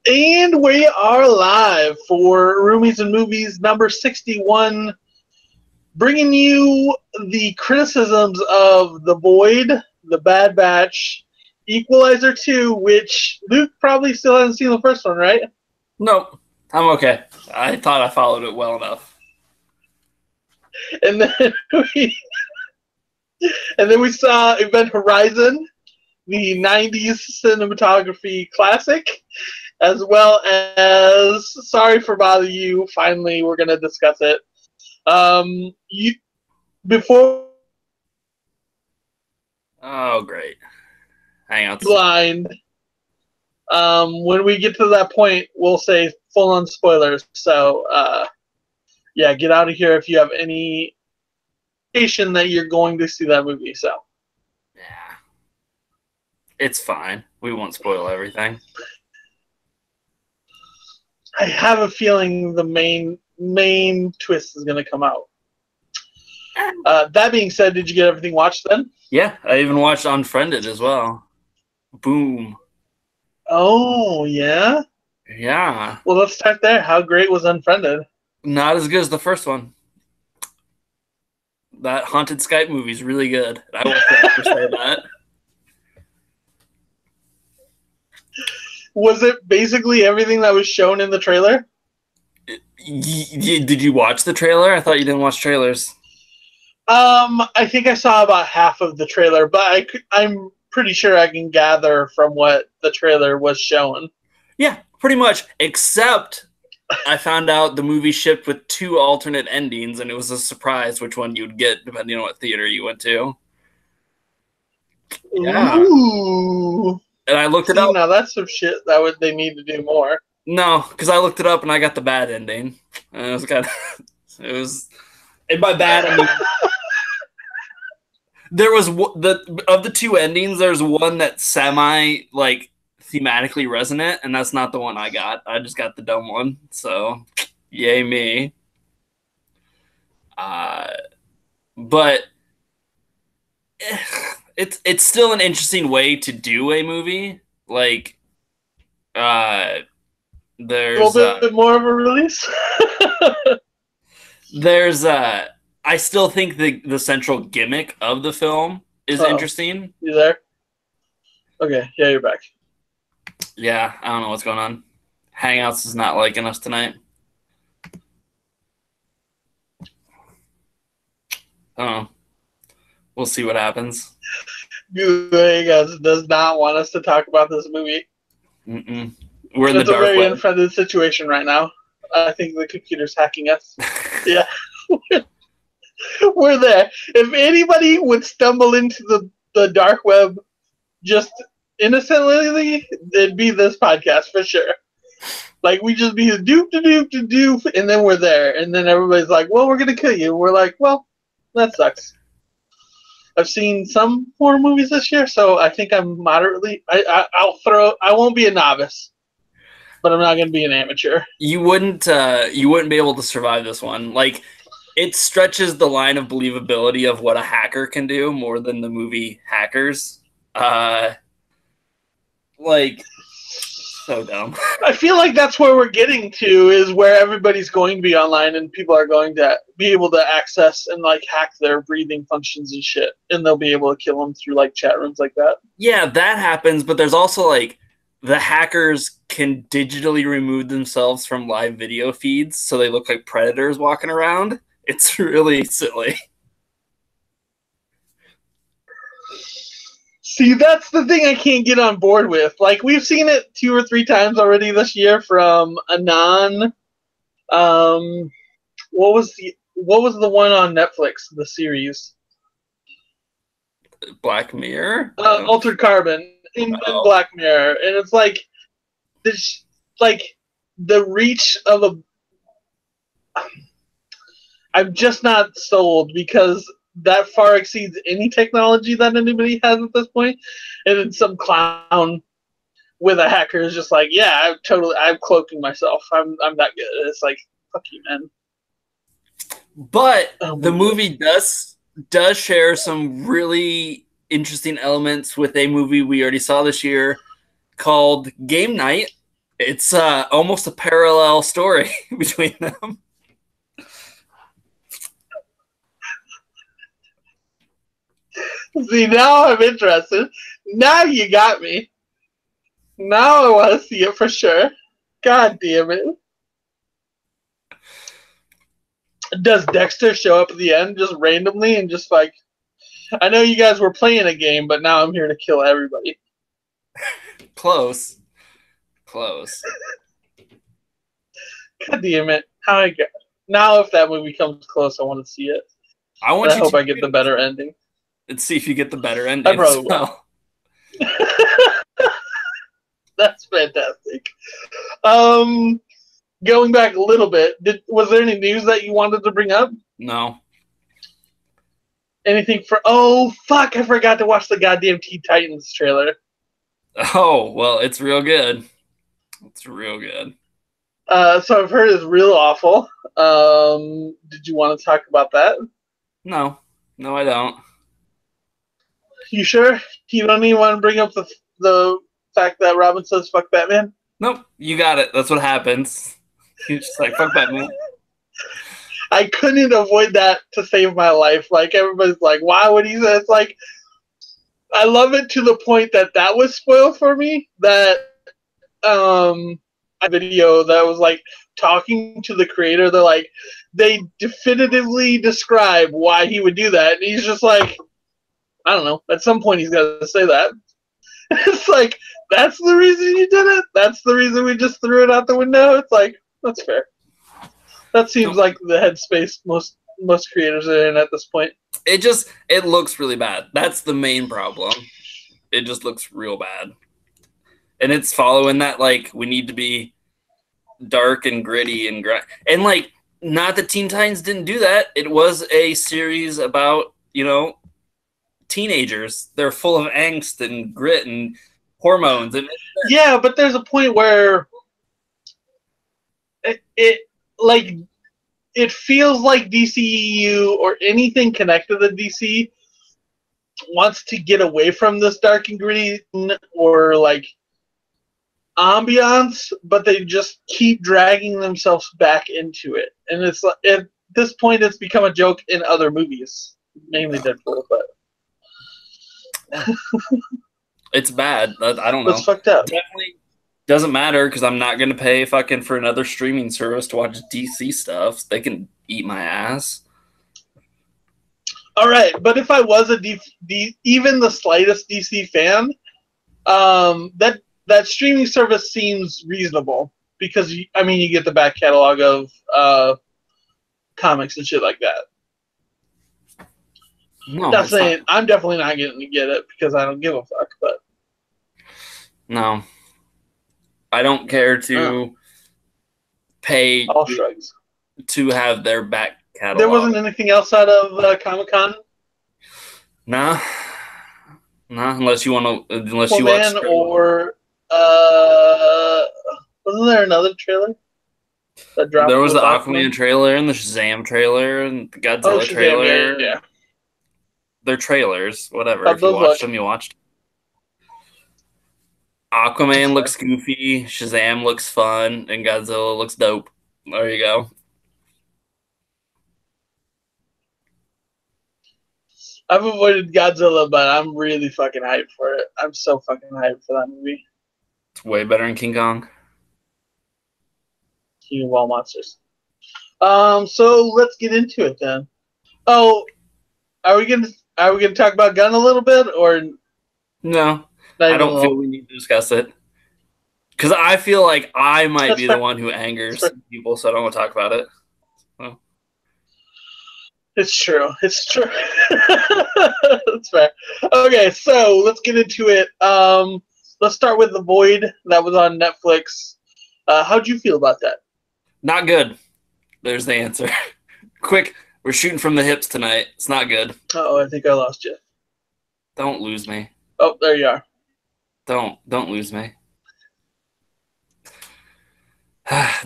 And we are live for Roomies and Movies number 61, bringing you the criticisms of The Void, The Bad Batch, Equalizer 2, which Luke probably still hasn't seen the first one, right? Nope. I'm okay. I thought I followed it well enough. And then we saw Event Horizon, the 90s cinematography classic, as well as Sorry for Bothering You. Finally, we're going to discuss it. Before... Oh, great. Hang on. Blind. When we get to that point, we'll say full-on spoilers. So, yeah, get out of here if you have any indication that you're going to see that movie. So, yeah, it's fine. We won't spoil everything. I have a feeling the main twist is going to come out. That being said, did you get everything watched then? Yeah, I even watched Unfriended as well. Boom. Oh, yeah? Yeah. Well, let's start there. How great was Unfriended? Not as good as the first one. That Haunted Skype movie is really good. I will forever say that. Was it basically everything that was shown in the trailer? Did you watch the trailer? I thought you didn't watch trailers. I think I saw about half of the trailer, but I'm pretty sure I can gather from what the trailer was showing. Yeah, pretty much, except I found out the movie shipped with 2 alternate endings, and it was a surprise which one you'd get depending on what theater you went to. Yeah. Ooh. And I looked it up. Now that's some shit that they need to do more. No, because I looked it up and I got the bad ending. And it was kind of, and by bad I mean there was of the 2 endings, there's one that's semi like thematically resonant, and that's not the one I got. I just got the dumb one. So, yay me. But it's still an interesting way to do a movie. Like, there's a little bit more of a release. There's I still think the central gimmick of the film is interesting. You there? Okay, yeah, you're back. Yeah, I don't know what's going on. Hangouts is not liking us tonight. I don't know. We'll see what happens. Hangouts does not want us to talk about this movie. Mm-mm. We're in the dark web. It's a very unfriended situation right now. I think the computer's hacking us. Yeah. We're there. If anybody would stumble into the dark web just innocently, it'd be this podcast for sure. Like, we just be doop, and then we're there. And then everybody's like, well, we're going to kill you. We're like, well, that sucks. I've seen some horror movies this year, so I think I'm moderately... I won't be a novice, but I'm not going to be an amateur. You wouldn't be able to survive this one. Like, it stretches the line of believability of what a hacker can do more than the movie Hackers. Like, so dumb. I feel like that's where we're getting to, is where everybody's going to be online and people are going to be able to access and like hack their breathing functions and shit, and they'll be able to kill them through like chat rooms like that. Yeah, that happens, but there's also like the hackers can digitally remove themselves from live video feeds so they look like predators walking around. It's really silly. See, that's the thing I can't get on board with. Like, we've seen it 2 or 3 times already this year from Anon. What was the one on Netflix, the series? Black Mirror? Altered Carbon in Black Mirror. And it's like, this, like, the reach of a... I'm just not sold, because that far exceeds any technology that anybody has at this point. And then some clown with a hacker is just like, yeah, I'm cloaking myself. I'm that good. It's like, fuck you, man. But the movie does share some really interesting elements with a movie we already saw this year called Game Night. It's almost a parallel story between them. See, now I'm interested. Now you got me. Now I want to see it for sure. God damn it. Does Dexter show up at the end just randomly and just like, I know you guys were playing a game, but now I'm here to kill everybody. Close. God damn it. How I get. Now if that movie comes close, I want to see it. I hope I get the better ending. And see if you get the better ending. I probably will. That's fantastic. Going back a little bit, was there any news that you wanted to bring up? No. Anything for... Oh, fuck, I forgot to watch the goddamn Teen Titans trailer. Oh, well, it's real good. It's real good. So I've heard it's real awful. Did you want to talk about that? No. No, I don't. You sure? You don't even want to bring up the fact that Robin says fuck Batman? Nope, you got it. That's what happens. You're just like, fuck Batman. I couldn't avoid that to save my life. Like, everybody's like, why would he say? It's like, I love it to the point that was spoiled for me. That a video that was like talking to the creator. They're like, they definitively describe why he would do that. And he's just like, I don't know. At some point, he's got to say that. It's like, that's the reason you did it? That's the reason we just threw it out the window? It's like, that's fair. That seems like the headspace most creators are in at this point. It looks really bad. That's the main problem. It just looks real bad. And it's following that, like, we need to be dark and gritty and and like, not that Teen Titans didn't do that. It was a series about, teenagers. They're full of angst and grit and hormones. And yeah, but there's a point where it feels like DCEU or anything connected to DC wants to get away from this dark and gritty or like ambiance, but they just keep dragging themselves back into it. And it's like, at this point, it's become a joke in other movies, mainly Deadpool. But it's bad. I don't know. It's fucked up. Definitely doesn't matter because I'm not going to pay fucking for another streaming service to watch DC stuff. They can eat my ass. All right, but if I was even the slightest DC fan, that streaming service seems reasonable because you get the back catalog of comics and shit like that. No, not saying I'm definitely not getting to get it because I don't give a fuck, but no, I don't care to pay all shrugs to have their back catalog. There wasn't anything else out of Comic-Con? Nah, unless you want to, unless you watch or wasn't there another trailer that dropped? There was the Aquaman trailer and the Shazam trailer and the Godzilla trailer. Yeah. They're trailers, whatever. If you watched them, you watched. Aquaman looks goofy, Shazam looks fun, and Godzilla looks dope. There you go. I've avoided Godzilla, but I'm really fucking hyped for it. I'm so fucking hyped for that movie. It's way better than King Kong. King of all monsters. So let's get into it then. Oh, are we gonna talk about Gunn a little bit, or no? I don't feel we need to discuss it because I feel like I might be the one who angers people, so I don't want to talk about it. Well. It's true. It's true. That's fair. Okay, so let's get into it. Let's start with The Void. That was on Netflix. How'd you feel about that? Not good. There's the answer. Quick, we're shooting from the hips tonight. It's not good. Oh, I think I lost you. Don't lose me. Oh, there you are. Don't lose me.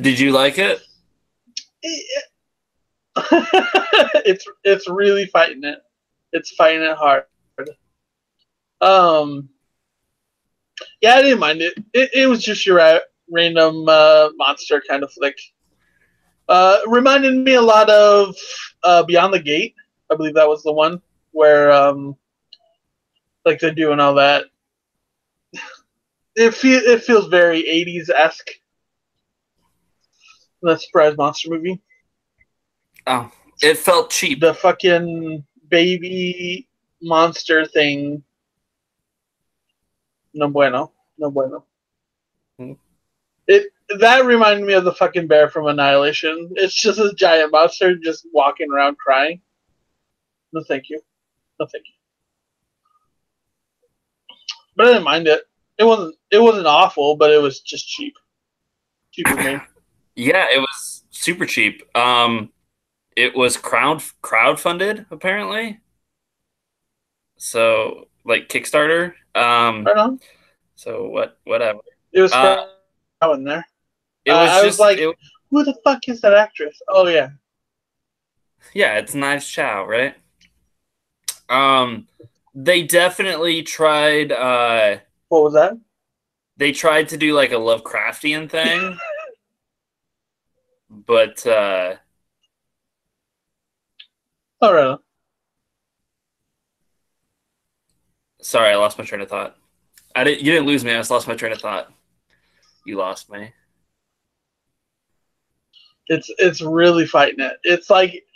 Did you like it? It's really fighting it. It's fighting it hard. Yeah, I didn't mind it. It was just your random monster kind of flick. Reminded me a lot of Beyond the Gate. I believe that was the one where like they're doing all that. It feels very 80s-esque. The surprise monster movie. Oh, it felt cheap. The fucking baby monster thing. No bueno. No bueno. That reminded me of the fucking bear from Annihilation. It's just a giant monster just walking around crying. No thank you. No thank you. But I didn't mind it. It wasn't awful, but it was just cheap. Cheap with me. Yeah, it was super cheap. It was crowdfunded apparently. So like Kickstarter. Right on. So whatever. It was in there. It was I was like, who the fuck is that actress? Oh yeah. Yeah, it's Knives Chow, right? They definitely tried what was that? They tried to do like a Lovecraftian thing. But all right. Sorry, I lost my train of thought. You didn't lose me, I just lost my train of thought. You lost me. It's really fighting it. It's like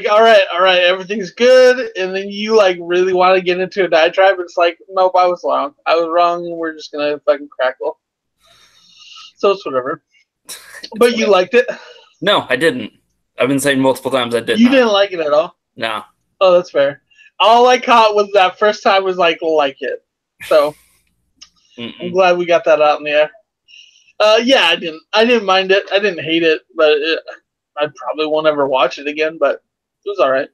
all right, everything's good, and then you like really want to get into a diatribe. It's like, nope, I was wrong. And we're just gonna fucking crackle. So it's whatever. But you liked it? No, I didn't. I've been saying multiple times I did. You didn't like it at all? No. Oh, that's fair. All I caught was that first time was like it. So I'm glad we got that out in the air. Yeah, I didn't mind it. I didn't hate it, but I probably won't ever watch it again. But it was all right.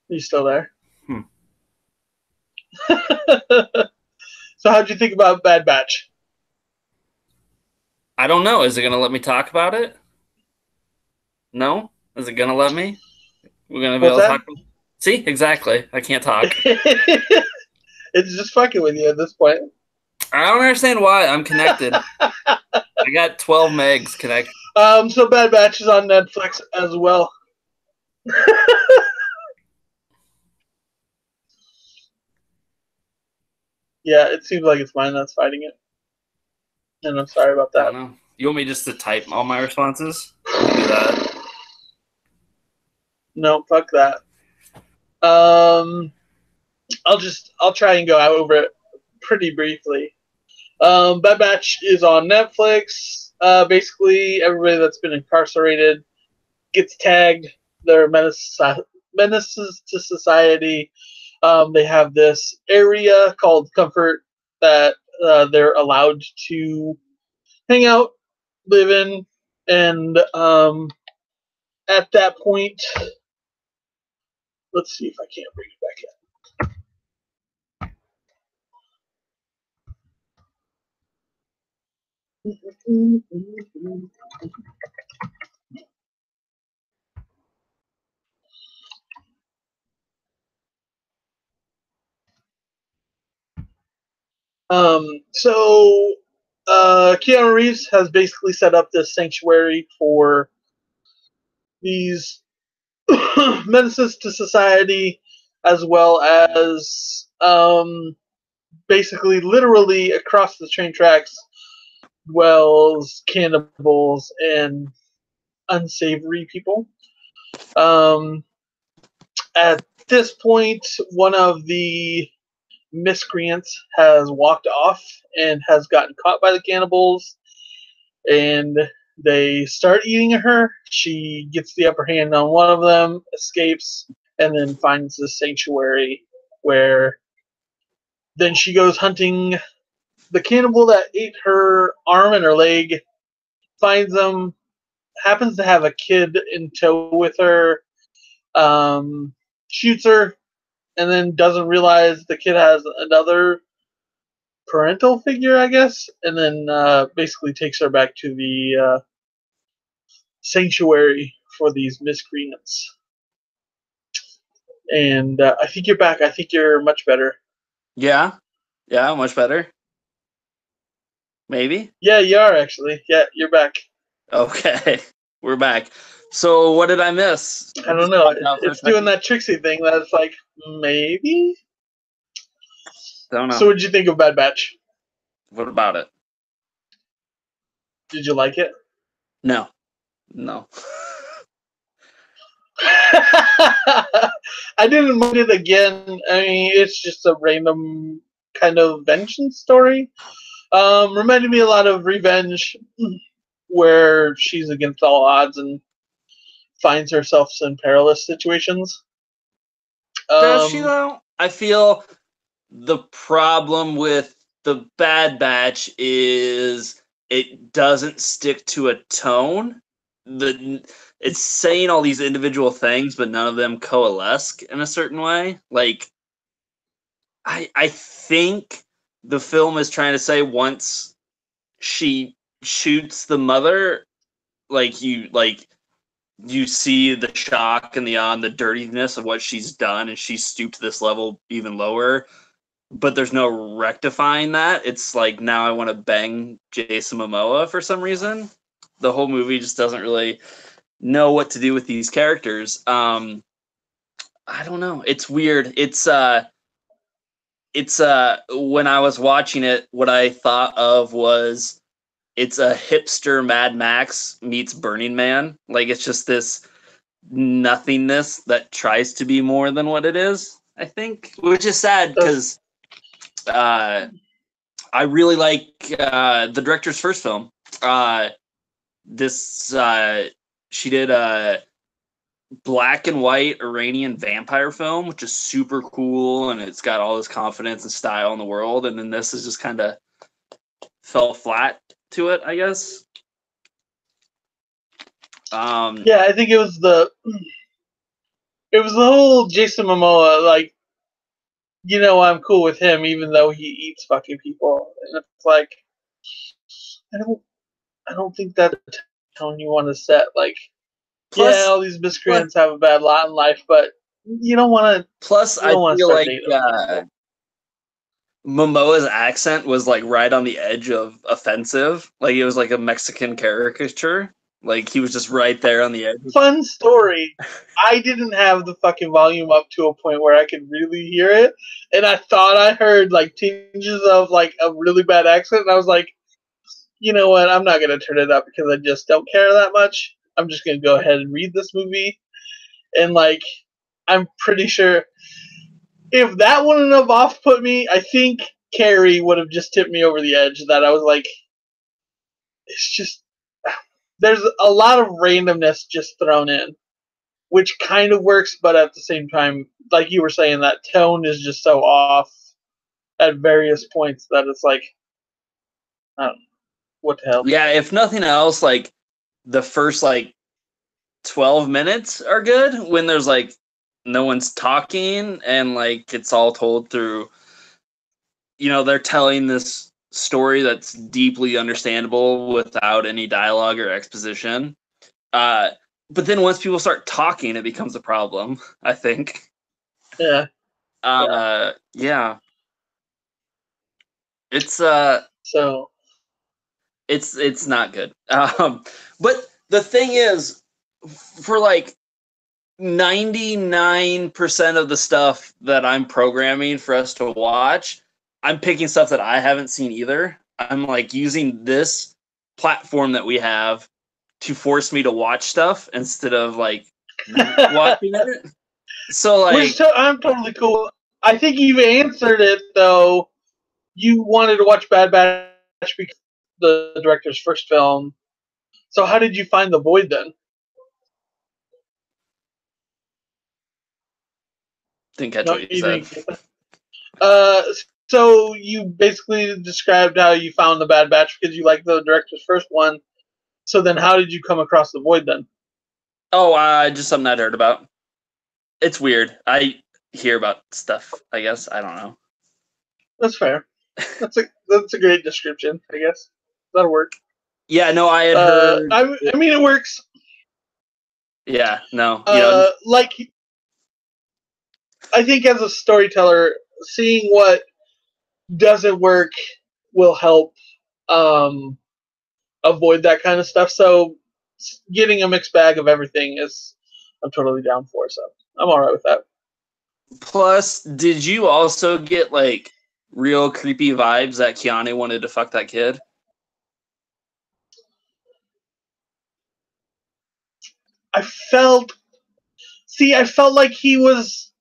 Are you still there? So how'd you think about Bad Batch? I don't know. Is it going to let me talk about it? No? Is it going to let me? We're going to be able to talk about it? See? Exactly. I can't talk. It's just fucking with you at this point. I don't understand why. I'm connected. I got 12 megs connected. So Bad Batch is on Netflix as well. Yeah, it seems like it's mine that's fighting it. And I'm sorry about that. I don't know. You want me just to type all my responses? I can do that. No, fuck that. I'll try and go out over it pretty briefly. Bad Batch is on Netflix. Basically, everybody that's been incarcerated gets tagged. They're menaces to society. They have this area called Comfort that they're allowed to hang out, live in, and at that point, let's see if I can't bring it back in. So Keanu Reeves has basically set up this sanctuary for these menaces to society, as well as basically literally across the train tracks dwells cannibals and unsavory people. At this point, one of the miscreants has walked off and has gotten caught by the cannibals, and they start eating her. She gets the upper hand on one of them, escapes, and then finds the sanctuary where then she goes hunting the cannibal that ate her arm and her leg, finds them, happens to have a kid in tow with her, shoots her, and then doesn't realize the kid has another parental figure, I guess, and then basically takes her back to the sanctuary for these miscreants. And I think you're back. I think you're much better. Yeah, much better. Maybe. Yeah, you are actually. Yeah, you're back. Okay, we're back. So what did I miss? I don't know. It's doing that tricksy thing that's like, maybe? Don't know. So what did you think of Bad Batch? What about it? Did you like it? No. I didn't mind it again. I mean, it's just a random kind of vengeance story. Reminded me a lot of Revenge, where she's against all odds and finds herself in perilous situations. Does she though? I feel the problem with the Bad Batch is it doesn't stick to a tone. It's saying all these individual things, but none of them coalesce in a certain way. Like, I think the film is trying to say once she shoots the mother, like you see the shock and the dirtiness of what she's done, and she's stooped to this level even lower. But there's no rectifying that. It's like, now I want to bang Jason Momoa for some reason. The whole movie just doesn't really know what to do with these characters. I don't know. It's weird. It's when I was watching it, what I thought of was it's a hipster Mad Max meets Burning Man. Like, it's just this nothingness that tries to be more than what it is, I think, which is sad because I really like the director's first film. She did a black and white Iranian vampire film, which is super cool, and it's got all this confidence and style in the world. And then this is just kind of fell flat to it, I guess. Yeah, I think it was the whole Jason Momoa, like, I'm cool with him even though he eats fucking people. And it's like, I don't think that's the tone you want to set. Like, plus, yeah, all these miscreants have a bad lot in life, but you don't want to. Plus, I feel like dating Momoa's accent was like right on the edge of offensive. Like, it was like a Mexican caricature. Like, he was just right there on the edge. Fun story. I didn't have the fucking volume up to a point where I could really hear it, and I thought I heard like tinges of like a really bad accent, and I was like, you know what? I'm not gonna turn it up because I just don't care that much. I'm just gonna go ahead and read this movie, and like, I'm pretty sure if that wouldn't have off put me, I think Carrie would have just tipped me over the edge. That I was like, it's just, there's a lot of randomness just thrown in, which kind of works, but at the same time, like you were saying, that tone is just so off at various points that it's like, I don't know, what the hell. Yeah, if nothing else, like the first like 12 minutes are good when there's like no one's talking and like it's all told through, they're telling this story that's deeply understandable without any dialogue or exposition. But then once people start talking, it becomes a problem, I think. Yeah. Yeah. It's so it's not good. But the thing is, for like 99% of the stuff that I'm programming for us to watch, I'm picking stuff that I haven't seen either. I'm like using this platform that we have to force me to watch stuff instead of like watching it. So like, I'm totally cool. I think you answered it though. You wanted to watch Bad Batch because the director's first film. So how did you find The Void then? Didn't catch what you said. So you basically described how you found The Bad Batch because you liked the director's first one. So then how did you come across The Void then? Oh, just something I'd heard about. It's weird. I hear about stuff, I guess. I don't know. That's fair. That's a great description, I guess. That'll work. Yeah, no, I had heard. I mean, it works. Yeah, no. Like, I think as a storyteller, seeing what doesn't work will help avoid that kind of stuff. So getting a mixed bag of everything is I'm totally down for. So I'm all right with that. Plus, did you also get like real creepy vibes that Keanu wanted to fuck that kid? I felt like he was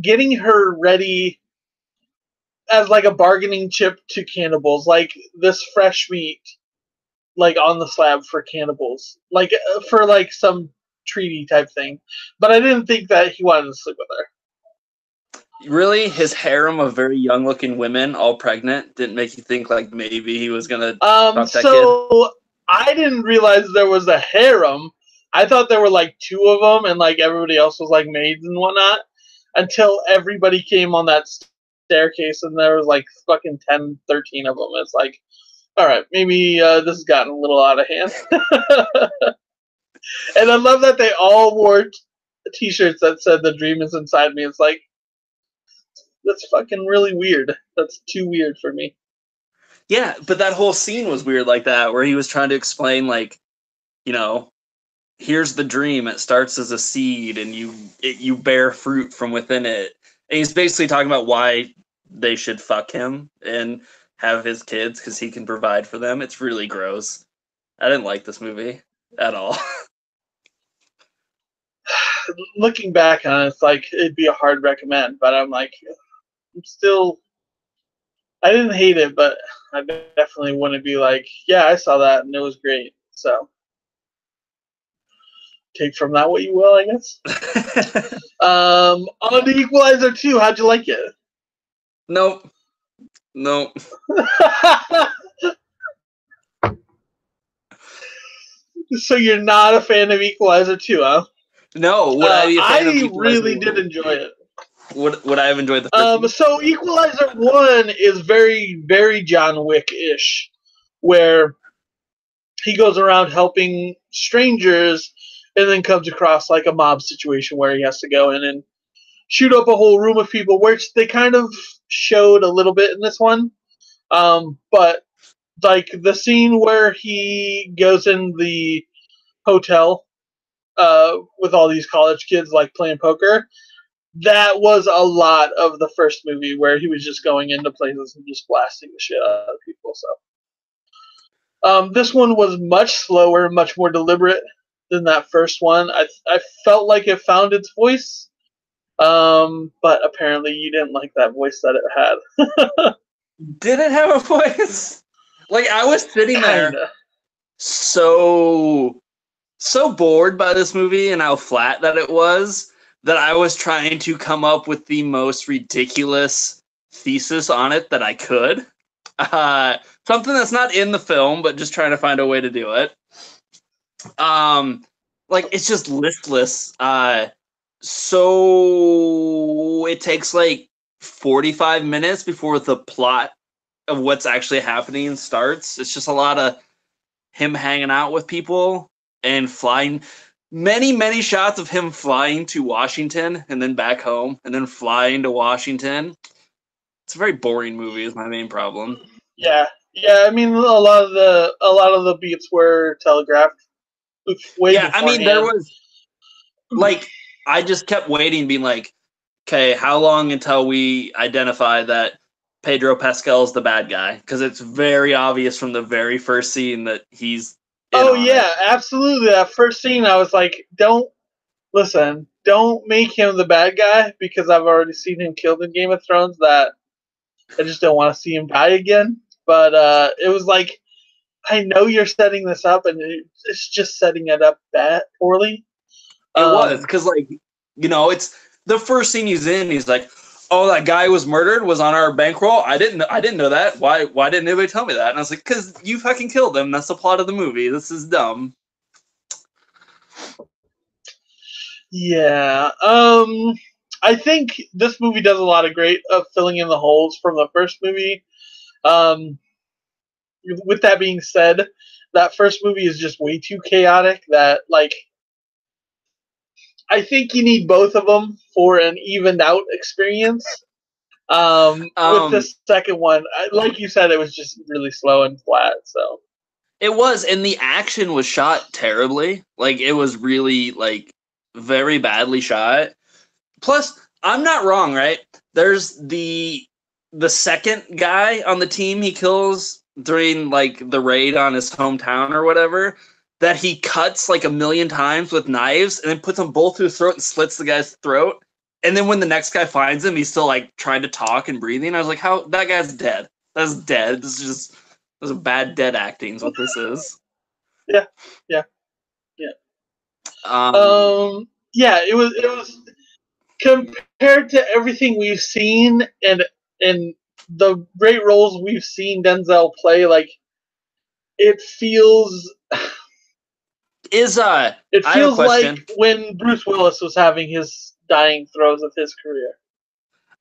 getting her ready as like a bargaining chip to cannibals, like this fresh meat, like on the slab for cannibals, like for like some treaty type thing. But I didn't think that he wanted to sleep with her. Really, his harem of very young-looking women, all pregnant, didn't make you think like maybe he was gonna fuck that kid? So I didn't realize there was a harem. I thought there were like 2 of them, and like everybody else was like maids and whatnot. Until everybody came on that staircase, and there was like fucking 10, 13 of them. It's like, all right, maybe this has gotten a little out of hand. And I love that they all wore T-shirts that said "The dream is inside me." It's like, that's fucking really weird. That's too weird for me. Yeah, but that whole scene was weird like that, where he was trying to explain like, here's the dream. It starts as a seed, and you bear fruit from within it. And he's basically talking about why they should fuck him and have his kids because he can provide for them. It's really gross. I didn't like this movie at all. Looking back on it, it's like it'd be a hard recommend, but I'm like, I didn't hate it, but I definitely wouldn't be like, yeah, I saw that and it was great. So take from that what you will, I guess. On the Equalizer 2, how'd you like it? Nope. So you're not a fan of Equalizer 2, huh? No, would I be a fan of I Equalizer? really did enjoy it. Would I have enjoyed the first one? So Equalizer 1 is very, very John Wick-ish, where he goes around helping strangers and then comes across like a mob situation where he has to go in and shoot up a whole room of people, which they kind of showed a little bit in this one. But like the scene where he goes in the hotel with all these college kids like playing poker, that was a lot of the first movie where he was just going into places and just blasting the shit out of people. So this one was much slower, much more deliberate than that first one. I felt like it found its voice, but apparently you didn't like that voice that it had. Did it have a voice? Like, I was sitting there so bored by this movie and how flat that it was that I was trying to come up with the most ridiculous thesis on it that I could. Something that's not in the film, but just trying to find a way to do it. Like, it's just listless. So it takes like 45 minutes before the plot of what's actually happening starts. It's just a lot of him hanging out with people and flying. Many shots of him flying to Washington and then back home and then flying to Washington. It's a very boring movie is my main problem. Yeah. I mean, a lot of the beats were telegraphed. Yeah, I mean, there was like, I just kept waiting, being like, okay, how long until we identify that Pedro Pascal's the bad guy? Because it's very obvious from the very first scene that he's. Absolutely. That first scene, I was like, don't make him the bad guy because I've already seen him killed in Game of Thrones. That I just don't want to see him die again. But it was like, I know you're setting this up, and it's just setting it up that poorly. It was because, like, it's the first scene he's in. He's like, "Oh, that guy was murdered. Was on our bankroll. I didn't know that. Why didn't anybody tell me that?" And I was like, "Because you fucking killed him. That's the plot of the movie. This is dumb." Yeah. I think this movie does a lot of great of filling in the holes from the first movie. With that being said, that first movie is just way too chaotic. That like I think you need both of them for an evened out experience. With the second one, like you said, it was just really slow and flat. So it was, and the action was shot terribly. Like it was really like very badly shot. Plus, I'm not wrong, right? There's the second guy on the team he kills during like the raid on his hometown or whatever, that he cuts like a million times with knives and then puts them both through his throat and slits the guy's throat. And then when the next guy finds him, he's still like trying to talk and breathing. I was like, how that guy's dead. That's dead. This is a bad dead acting is what this is. Yeah. Yeah, it was compared to everything we've seen and the great roles we've seen Denzel play, like it feels it feels like when Bruce Willis was having his dying throes of his career.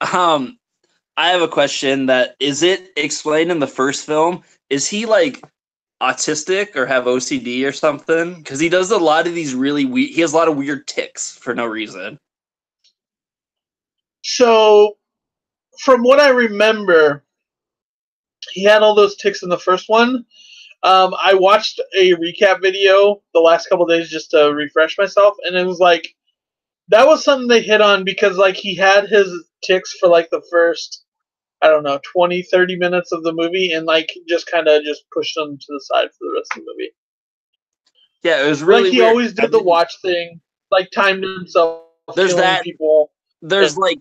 I have a question that is it explained in the first film? Is he like autistic or have OCD or something? Because he does a lot of these really weird. He has a lot of weird tics for no reason. So, from what I remember, he had all those tics in the first one. I watched a recap video the last couple of days just to refresh myself, and it was like that was something they hit on because like he had his tics for like the first, I don't know, 20, 30 minutes of the movie, and like just kind of just pushed them to the side for the rest of the movie. Yeah, it was really like he weird. Always did the watch thing, like timed himself. There's that. People. There's like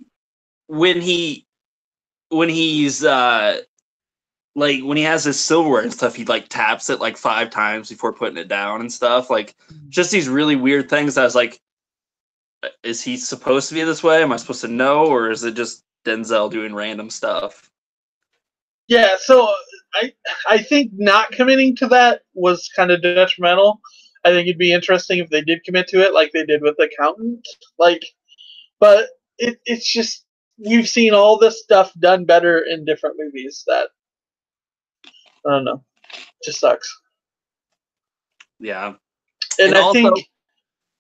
when he's like when he has his silverware and stuff, he like taps it like 5 times before putting it down and stuff. Like just these really weird things. I was like, is he supposed to be this way? Am I supposed to know, or is it just Denzel doing random stuff? Yeah, so I think not committing to that was kind of detrimental. I think it'd be interesting if they did commit to it, like they did with Accountant. Like, but it's just we've seen all this stuff done better in different movies. That I don't know, just sucks. Yeah, and I also, think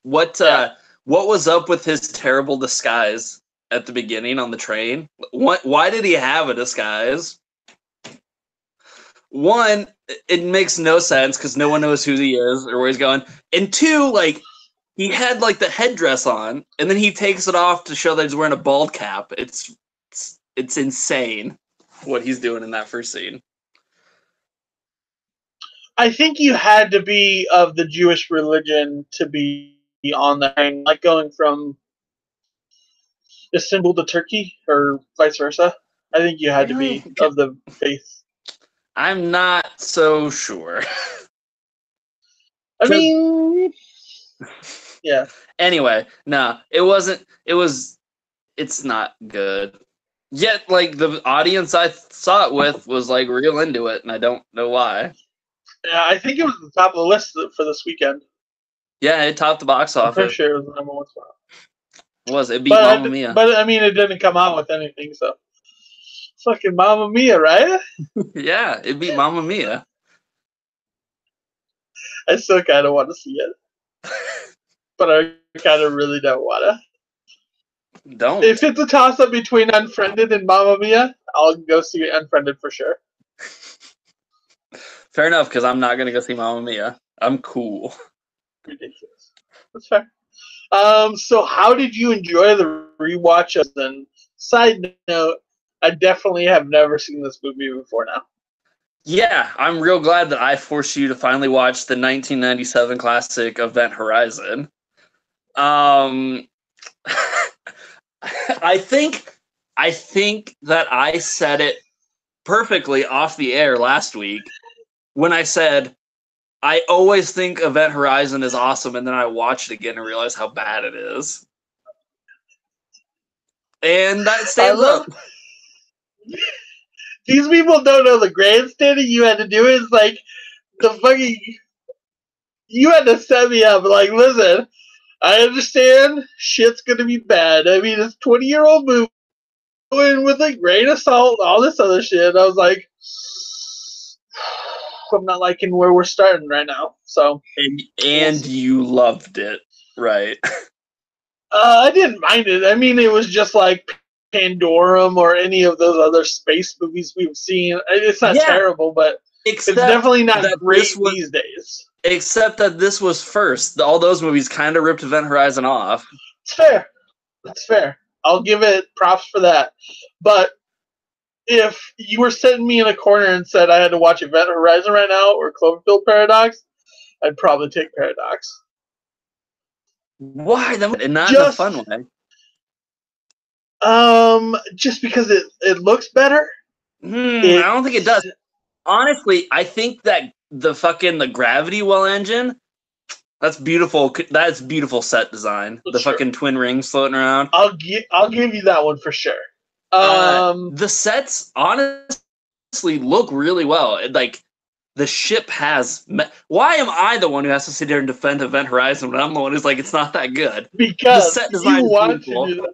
what was up with his terrible disguise at the beginning on the train? Why did he have a disguise? One, it makes no sense because no one knows who he is or where he's going. And two, like, he had like the headdress on, and then he takes it off to show that he's wearing a bald cap. It's insane what he's doing in that first scene. I think you had to be of the Jewish religion to be on the train, like going from Istanbul to Turkey or vice versa. I think you had to be of the faith. I'm not so sure. I mean, yeah. Anyway, no, it wasn't. It's not good. Yet, like, the audience I saw it with was, like, real into it, and I don't know why. Yeah, I think it was the top of the list for this weekend. Yeah, it topped the box office. I'm pretty sure it was the number one spot. It beat Mamma Mia. But, I mean, it didn't come out with anything, so. Fucking Mamma Mia, right? Yeah, it beat Mamma Mia. I still kind of want to see it. But I kind of really don't want to. Don't. If it's a toss-up between Unfriended and Mamma Mia, I'll go see Unfriended for sure. Fair enough, because I'm not going to go see Mamma Mia. I'm cool. Ridiculous. That's fair. So how did you enjoy the rewatch? And side note, I definitely have never seen this movie before now. Yeah, I'm real glad that I forced you to finally watch the 1997 classic Event Horizon. I think that I said it perfectly off the air last week when I said I always think Event Horizon is awesome, and then I watched it again and realized how bad it is. And that stands up. These people don't know the grandstanding you had to do. Is like the fucking. You had to set me up. Like, listen, I understand shit's gonna be bad. I mean, it's 20-year-old movie with a grain of salt, all this other shit. I was like, I'm not liking where we're starting right now. So, and you loved it, right? I didn't mind it. I mean, it was just like Pandorum or any of those other space movies we've seen. It's not terrible, but it's definitely not great these days. Except that this was first. All those movies kind of ripped Event Horizon off. It's fair. That's fair. I'll give it props for that. But if you were sitting me in a corner and said I had to watch Event Horizon right now or Cloverfield Paradox, I'd probably take Paradox. Why? And not in a fun way. Just because it looks better. I don't think it does. Honestly, I think that the gravity well engine, that's beautiful. That's beautiful set design. The fucking twin rings floating around. I'll give you that one for sure. The sets honestly look really well. Like the ship has. Why am I the one who has to sit here and defend Event Horizon when I'm the one who's like, it's not that good? Because the set design you want to do that.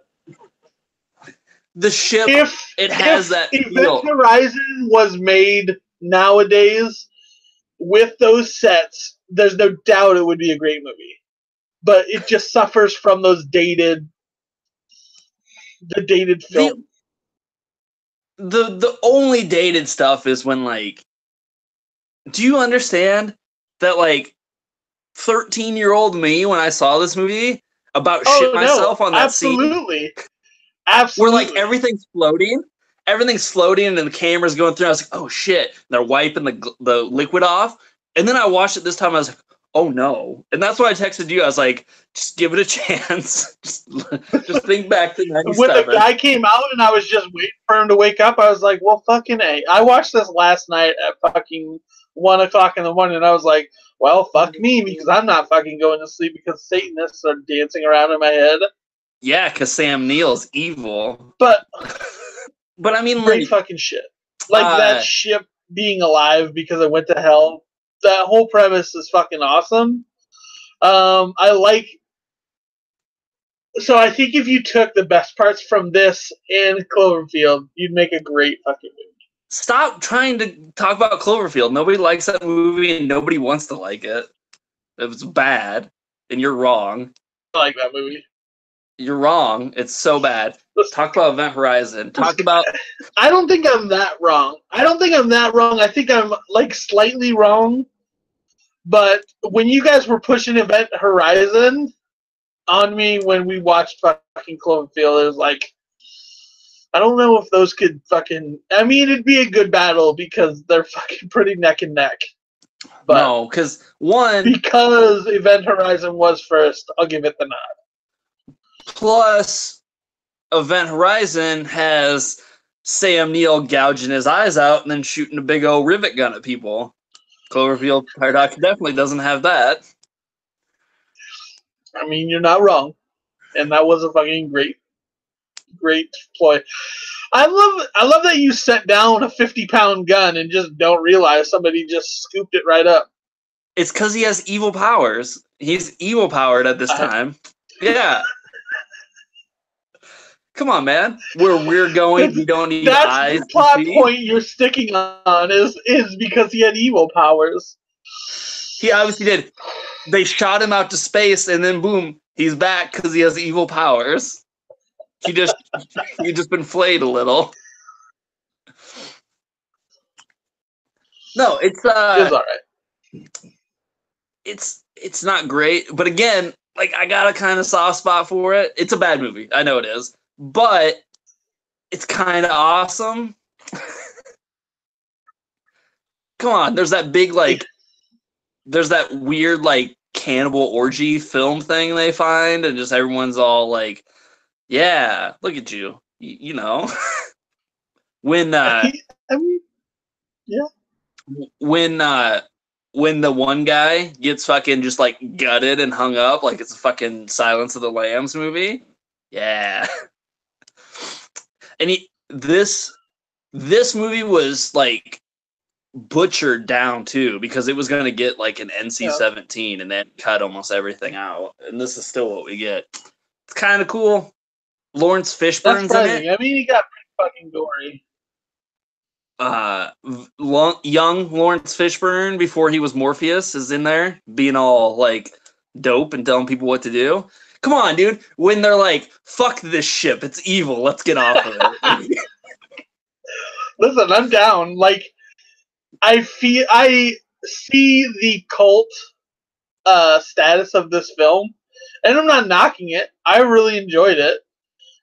The ship, has that feel. Event Horizon was made nowadays with those sets, there's no doubt it would be a great movie. But it just suffers from those dated film. The only dated stuff is when, like, do you understand that, like, 13-year-old me, when I saw this movie, about shit myself on that scene? Absolutely. Where, like, everything's floating and the camera's going through. I was like, oh shit. And they're wiping the liquid off. And then I watched it this time. I was like, oh no. And that's why I texted you. I was like, just give it a chance. just think back to 97. When the guy came out and I was just waiting for him to wake up, I was like, well, fucking A. I watched this last night at fucking 1 o'clock in the morning. And I was like, well, fuck me, because I'm not fucking going to sleep because Satanists are dancing around in my head. Yeah, because Sam Neill's evil. But I mean, great fucking shit. Like that ship being alive because it went to hell. That whole premise is fucking awesome. So I think if you took the best parts from this and Cloverfield, you'd make a great fucking movie. Stop trying to talk about Cloverfield. Nobody likes that movie and nobody wants to like it. It was bad, and you're wrong. I like that movie. You're wrong. It's so bad. Talk about Event Horizon. I don't think I'm that wrong. I think I'm, like, slightly wrong. But when you guys were pushing Event Horizon on me when we watched fucking Cloverfield, it was like, I don't know if those could fucking... I mean, it'd be a good battle because they're fucking pretty neck and neck. But no, because Event Horizon was first, I'll give it the nod. Plus, Event Horizon has Sam Neill gouging his eyes out and then shooting a big old rivet gun at people. Cloverfield Paradox definitely doesn't have that. I mean, you're not wrong. And that was a fucking great ploy. I love that you set down a 50-pound gun and just don't realize somebody just scooped it right up. It's because he has evil powers. He's evil powered at this time. Yeah. Come on, man. Where we're going, we don't need eyes. That's the plot point you're sticking on is because he had evil powers. He obviously did. They shot him out to space, and then boom, he's back because he has evil powers. He just been flayed a little. No, it's all right. It's not great, but again, like, I got a kind of soft spot for it. It's a bad movie, I know it is, but it's kind of awesome. Come on, there's that big, like, there's that weird, like, cannibal orgy film thing they find, and just everyone's all like, yeah, look at you, you know. When I mean, yeah. When the one guy gets fucking just, like, gutted and hung up like it's a fucking Silence of the Lambs movie. Yeah. And this movie was, like, butchered down too because it was going to get, like, an NC-17 and then cut almost everything out. And this is still what we get. It's kind of cool. Lawrence Fishburne's in it. I mean, he got pretty fucking gory. Young Lawrence Fishburne before he was Morpheus is in there being all, like, dope and telling people what to do. Come on, dude. When they're like, fuck this ship, it's evil, let's get off of it. Listen, I'm down. Like, I see the cult status of this film, and I'm not knocking it. I really enjoyed it,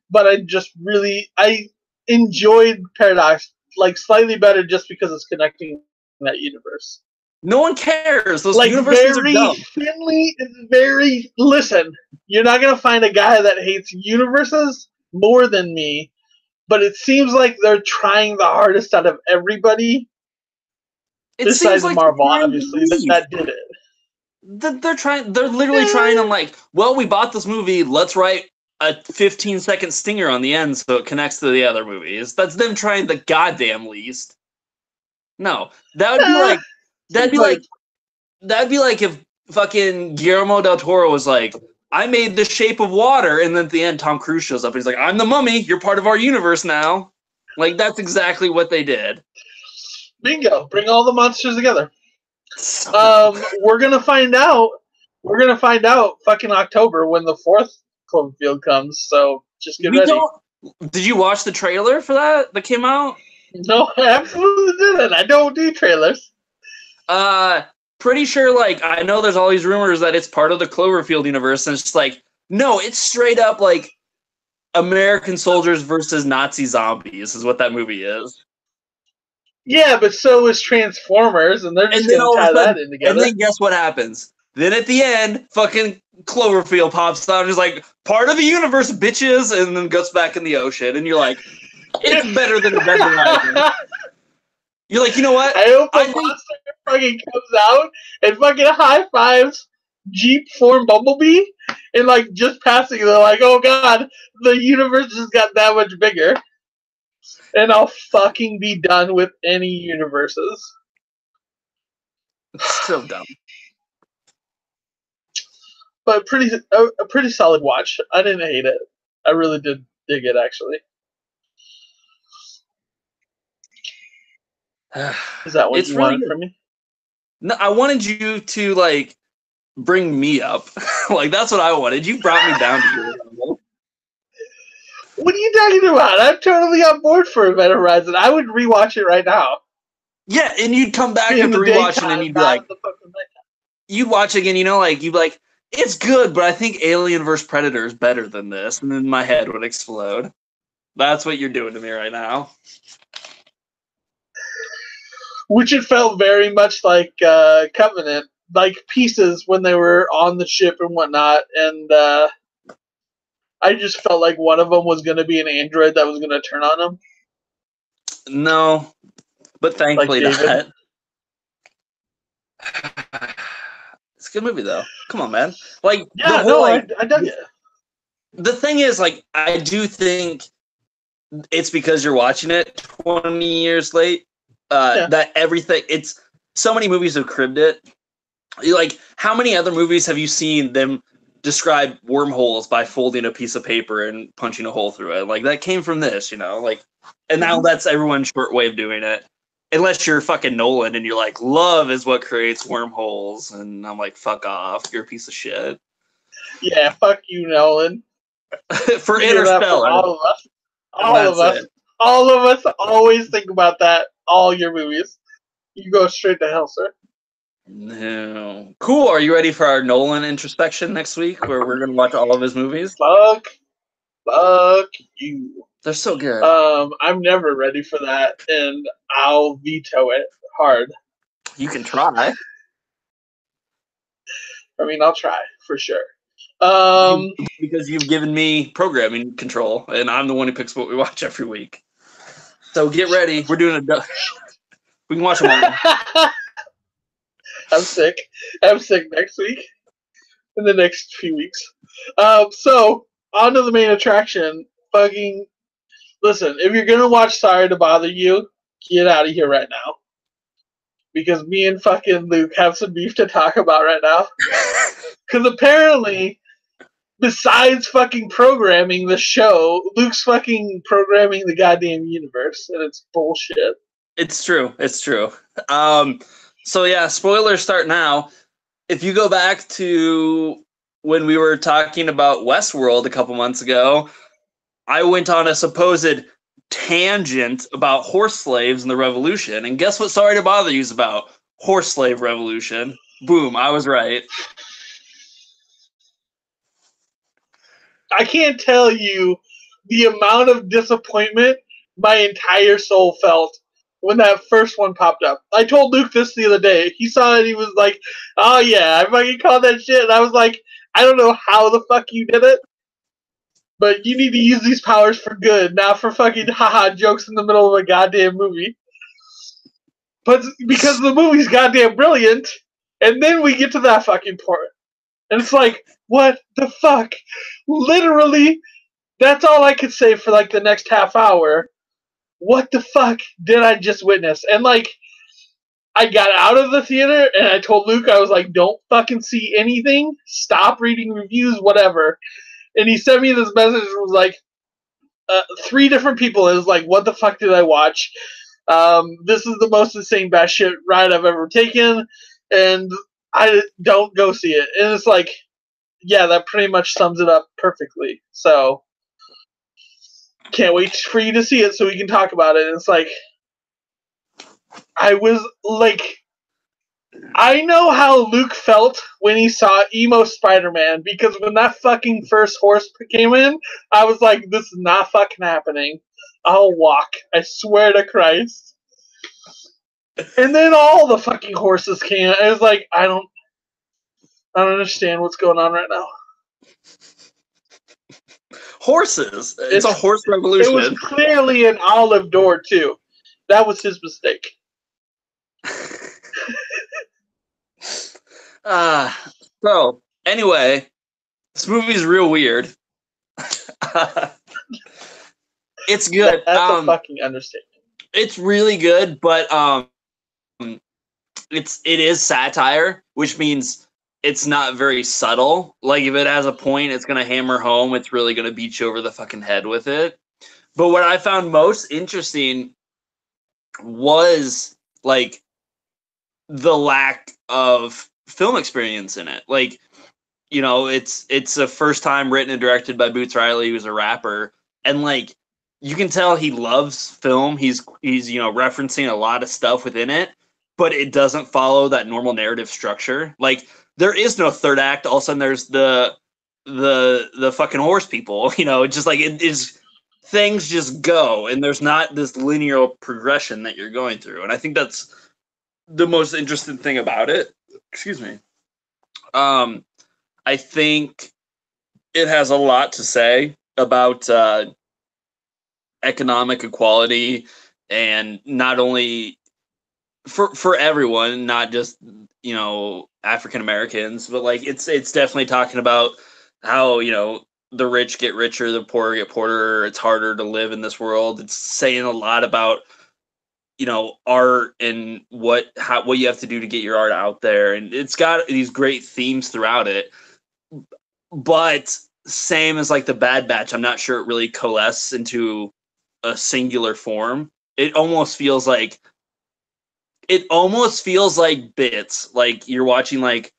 but I enjoyed Paradox like slightly better just because it's connecting that universe. No one cares. Those Like universes are very dumb. thinly, very. Listen, you're not gonna find a guy that hates universes more than me, but it seems like they're trying the hardest out of everybody. Besides like Marvel, obviously, that did it. They're literally trying. I'm like, well, we bought this movie. Let's write a 15-second stinger on the end so it connects to the other movies. That's them trying the goddamn least. No, that'd be like if fucking Guillermo del Toro was like, I made The Shape of Water, and then at the end Tom Cruise shows up and he's like, I'm the Mummy. You're part of our universe now. Like, that's exactly what they did. Bingo! Bring all the monsters together. We're gonna find out. We're gonna find out fucking October when the 4th Cloverfield comes. So just get ready. Did you watch the trailer for that came out? No, I absolutely didn't. I don't do trailers. Pretty sure. Like, I know there's all these rumors that it's part of the Cloverfield universe, and it's just like, no, it's straight up like American soldiers versus Nazi zombies is what that movie is. Yeah, but so is Transformers, and they're just going to tie that in together. And then guess what happens? Then at the end, fucking Cloverfield pops out and is like, part of the universe, bitches, and then goes back in the ocean. And you're like, it's better than the Event Horizon. You're like, you know what? I hope the monster fucking comes out and fucking high fives Jeep form Bumblebee, and like just passing, they're like, oh god, the universe just got that much bigger. And I'll fucking be done with any universes. It's so dumb. But a pretty solid watch. I didn't hate it. I really did dig it, actually. Is that what you wanted from me? No, I wanted you to, like, bring me up. Like, that's what I wanted. You brought me down to your level. What are you talking about? I'm totally on board for Event Horizon. I would rewatch it right now. Yeah, and you'd come back after rewatching and you'd be like, you'd watch again, you know, like, you'd be like, it's good, but I think Alien vs. Predator is better than this. And then my head would explode. That's what you're doing to me right now. Which it felt very much like Covenant, like pieces when they were on the ship and whatnot, and I just felt like one of them was going to be an android that was going to turn on him. No, but thankfully not. It's a good movie, though. Come on, man. Like, yeah, I dug it. The thing is, like, I do think it's because you're watching it 20 years late. That everything, it's so many movies have cribbed it. Like, how many other movies have you seen them describe wormholes by folding a piece of paper and punching a hole through it? Like, that came from this, you know, like, and now that's everyone's short way of doing it. Unless you're fucking Nolan and you're like, love is what creates wormholes. And I'm like, fuck off. You're a piece of shit. Yeah, fuck you, Nolan. For Interstellar. All of us. All of us always think about that. All your movies. You go straight to hell, sir. No. Cool. Are you ready for our Nolan introspection next week where we're going to watch all of his movies? Fuck you. They're so good. I'm never ready for that, and I'll veto it hard. You can try. I mean, I'll try, for sure. Because you've given me programming control, and I'm the one who picks what we watch every week. So get ready. We're doing we can watch them all. I'm sick. I'm sick next week. In the next few weeks. So, on to the main attraction. Fucking... Listen, if you're going to watch Sorry to Bother You, get out of here right now. Because me and fucking Luke have some beef to talk about right now. Because apparently, besides fucking programming the show, Luke's fucking programming the goddamn universe. And it's bullshit. It's true. It's true. So yeah, spoilers start now. If you go back to when we were talking about Westworld a couple months ago, I went on a supposed tangent about horse slaves and the revolution. And guess what Sorry to Bother You is about? Horse slave revolution. Boom, I was right. I can't tell you the amount of disappointment my entire soul felt when that first one popped up. I told Luke this the other day. He saw it, he was like, oh yeah, I fucking called that shit. And I was like, I don't know how the fuck you did it, but you need to use these powers for good, not for fucking haha jokes in the middle of a goddamn movie. But because the movie's goddamn brilliant, and then we get to that fucking part. And it's like, what the fuck? Literally, that's all I could say for like the next half hour. What the fuck did I just witness? And like, I got out of the theater and I told Luke, I was like, don't fucking see anything. Stop reading reviews, whatever. And he sent me this message. It was like, 3 different people. It was like, what the fuck did I watch? This is the most insane batshit ride I've ever taken. And I don't go see it. And it's like, yeah, that pretty much sums it up perfectly. So, can't wait for you to see it so we can talk about it. And it's like, I was like, I know how Luke felt when he saw emo Spider-Man, because when that fucking first horse came in, I was like, this is not fucking happening. I'll walk. I swear to Christ. And then all the fucking horses came. I was like, I don't understand what's going on right now. Horses. It's a horse revolution. It was clearly an olive door, too. That was his mistake. So, anyway, this movie's real weird. It's good. That's a fucking understatement. It's really good, but it is satire, which means it's not very subtle. Like, if it has a point, it's gonna hammer home. It's really gonna beat you over the fucking head with it. But what I found most interesting was like the lack of film experience in it. Like, you know, it's a first time written and directed by Boots Riley, who's a rapper, and like you can tell he loves film. He's you know, referencing a lot of stuff within it, but it doesn't follow that normal narrative structure. Like, there is no third act. All of a sudden there's the fucking horse people, you know. It's just like, it is, things just go, and there's not this linear progression that you're going through. And I think that's the most interesting thing about it. Excuse me. I think it has a lot to say about economic equality, and not only for everyone, not just, you know, African Americans, but like it's definitely talking about how, you know, the rich get richer, the poor get poorer. It's harder to live in this world. It's saying a lot about, you know, art and what you have to do to get your art out there. And it's got these great themes throughout it. But same as like the Bad Batch, I'm not sure it really coalesces into a singular form. It almost feels like bits. Like you're watching, like,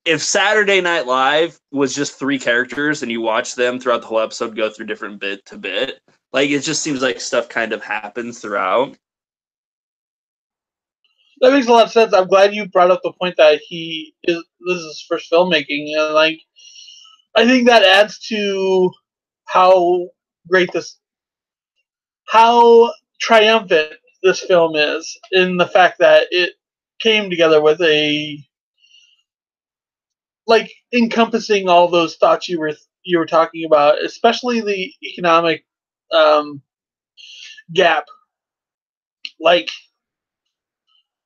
if Saturday Night Live was just 3 characters and you watch them throughout the whole episode go through different bit to bit. Like, it just seems like stuff kind of happens throughout. That makes a lot of sense. I'm glad you brought up the point that this is his first filmmaking, and like, I think that adds to how triumphant this film is, in the fact that it came together with a, like, encompassing all those thoughts you were talking about, especially the economic gap. Like,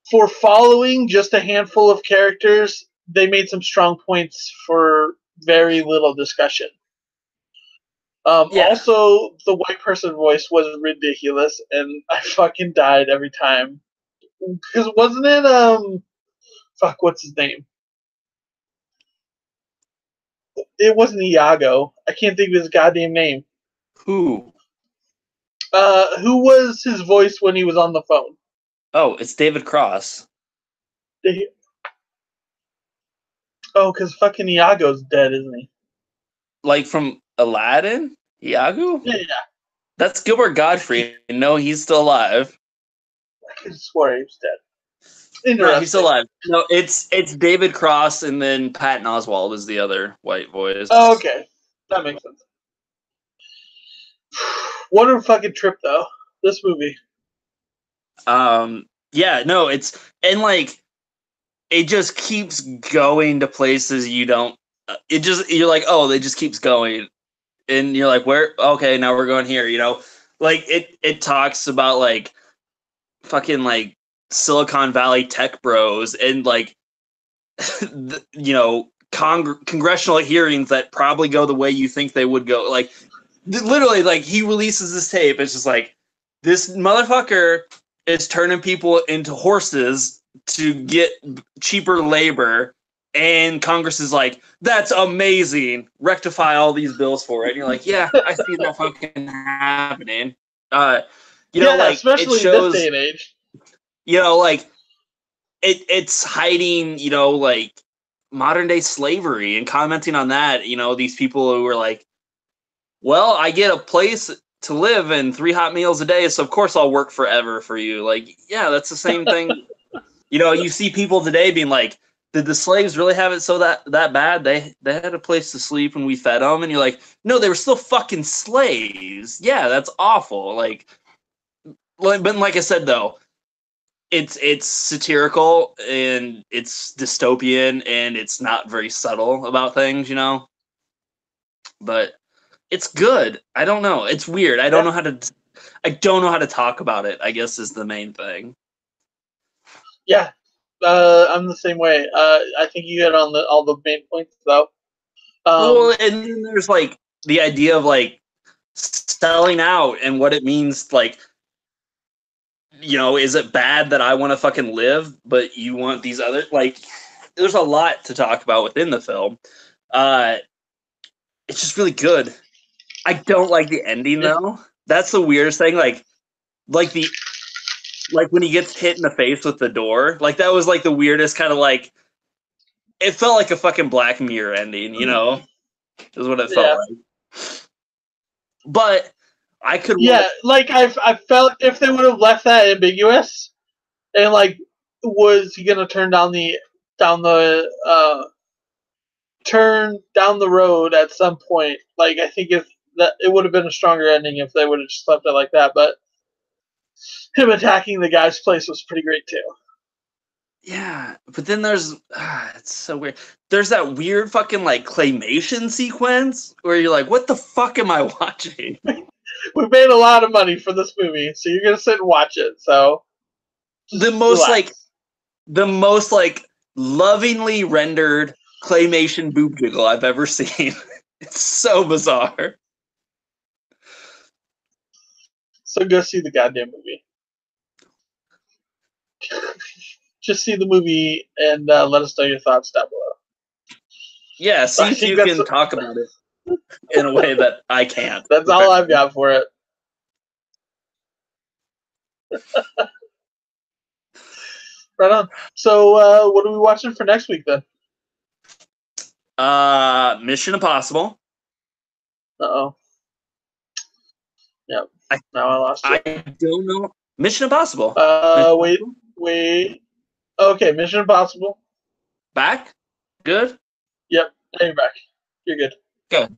for following just a handful of characters, they made some strong points for very little discussion. Also, the white person voice was ridiculous, and I fucking died every time. Because wasn't it, what's his name? It wasn't Iago. I can't think of his goddamn name. Who? Who was his voice when he was on the phone? Oh, it's David Cross. Oh, because fucking Iago's dead, isn't he? Like from Aladdin? Iago? Yeah. That's Gilbert Godfrey. No, he's still alive. I could have swore he was dead. No, he's still Interesting. alive. No, it's David Cross and then Patton Oswalt is the other white voice. Oh, okay. That makes sense. What a fucking trip, though. This movie. Yeah, no, it's and like it just keeps going to places you don't. You're like, oh, it just keeps going, and you're like, where? Okay, now we're going here. You know, like it talks about like fucking like Silicon Valley tech bros and like you know congressional hearings that probably go the way you think they would go. Like literally, like he releases this tape. It's just like this motherfucker is turning people into horses to get cheaper labor. And Congress is like, that's amazing. Rectify all these bills for it. And you're like, yeah, I see that fucking happening. You know, like especially it shows, this day and age. you know, like it's hiding, you know, like modern day slavery and commenting on that. You know, these people who were like, well, I get a place to live and 3 hot meals a day, so of course I'll work forever for you. Like, yeah, that's the same thing. You know, you see people today being like, did the slaves really have it so that bad? They had a place to sleep and we fed them, and you're like, no, they were still fucking slaves. Yeah, that's awful. But like I said though, it's satirical and it's dystopian and it's not very subtle about things, you know. But it's good. I don't know. It's weird. I don't know how to talk about it, I guess is the main thing. Yeah, I'm the same way. I think you hit on all the main points, though. Well, and then there's like the idea of like selling out and what it means. Like, you know, is it bad that I want to fucking live, but you want these other like? There's a lot to talk about within the film. It's just really good. I don't like the ending though. That's the weirdest thing. Like when he gets hit in the face with the door. Like that was like the weirdest kind of like. It felt like a fucking Black Mirror ending, you know, is what it felt like. But I could. Yeah, like I felt if they would have left that ambiguous, and like, was he gonna turn down the road at some point? Like, I think if that it would have been a stronger ending if they would have just left it like that. But him attacking the guy's place was pretty great too. Yeah, but then there's it's so weird. There's that weird fucking like claymation sequence where you're like, what the fuck am I watching? We made a lot of money for this movie, so you're gonna sit and watch it. So the most like lovingly rendered claymation boob jiggle I've ever seen. It's so bizarre. So go see the goddamn movie. Just see the movie and let us know your thoughts down below. Yeah, see if you can talk about it in a way that I can't. That's all I've got for it. Right on. So what are we watching for next week then? Mission Impossible. Uh-oh. Yep. Now I lost it. I don't know. Mission Impossible. Wait. Okay, Mission Impossible. Back? Good? Yep. Now you're back. You're good. Good.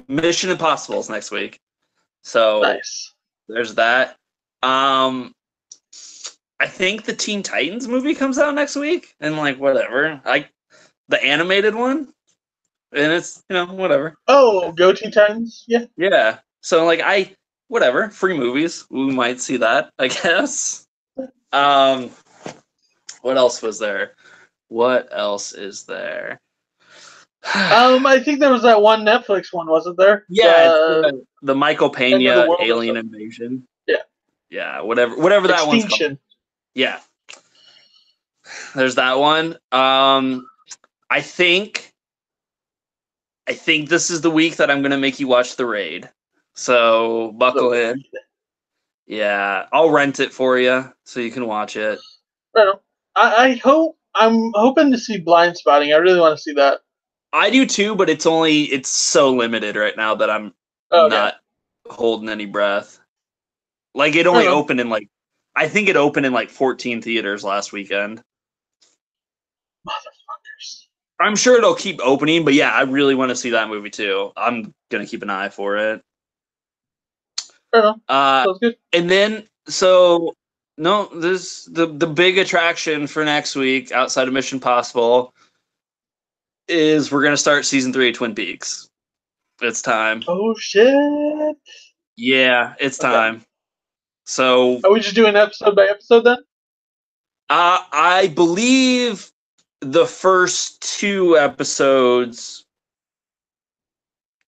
Mission Impossible is next week. So nice. There's that. I think the Teen Titans movie comes out next week, and like whatever, the animated one, and it's whatever. Oh, go Teen Titans, yeah. Yeah. So like whatever, free movies. We might see that, I guess. What else was there? What else is there? I think there was that one Netflix one, wasn't there? Yeah, the Michael Pena Alien Invasion. Yeah. Yeah, whatever that one's called. Yeah. There's that one. I think this is the week that I'm going to make you watch The Raid. So buckle in. Yeah, I'll rent it for you so you can watch it. I hope I'm hoping to see Blind Spotting. I really want to see that. I do too, but it's so limited right now that I'm not holding any breath. Like it only opened in I think it opened in 14 theaters last weekend. Motherfuckers. I'm sure it'll keep opening, but yeah, I really want to see that movie too. I'm gonna keep an eye for it. Fair enough. Sounds good. And then this the big attraction for next week outside of Mission Possible is we're gonna start season 3 of Twin Peaks. It's time. Oh shit! Yeah, it's time. So are we just doing episode by episode then? I believe the first 2 episodes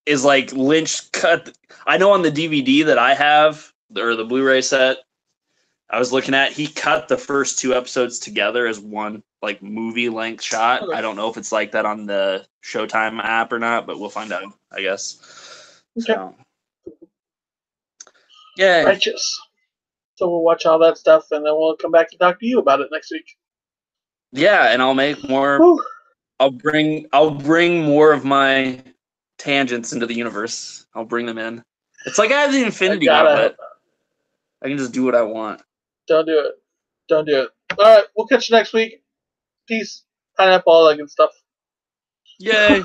is Lynch cut. I know on the DVD that I have, or the Blu-ray set I was looking at, he cut the first 2 episodes together as one movie length shot. Okay. I don't know if it's like that on the Showtime app or not, but we'll find out, I guess. Okay. So, yeah. Righteous. So we'll watch all that stuff, and then we'll come back to talk to you about it next week. Yeah, and I'll make more. Whew. I'll bring more of my tangents into the universe. I'll bring them in. It's like I have the Infinity Gauntlet. I can just do what I want. Don't do it. Don't do it. All right, we'll catch you next week. Peace. Pineapple, all that good stuff. Yay.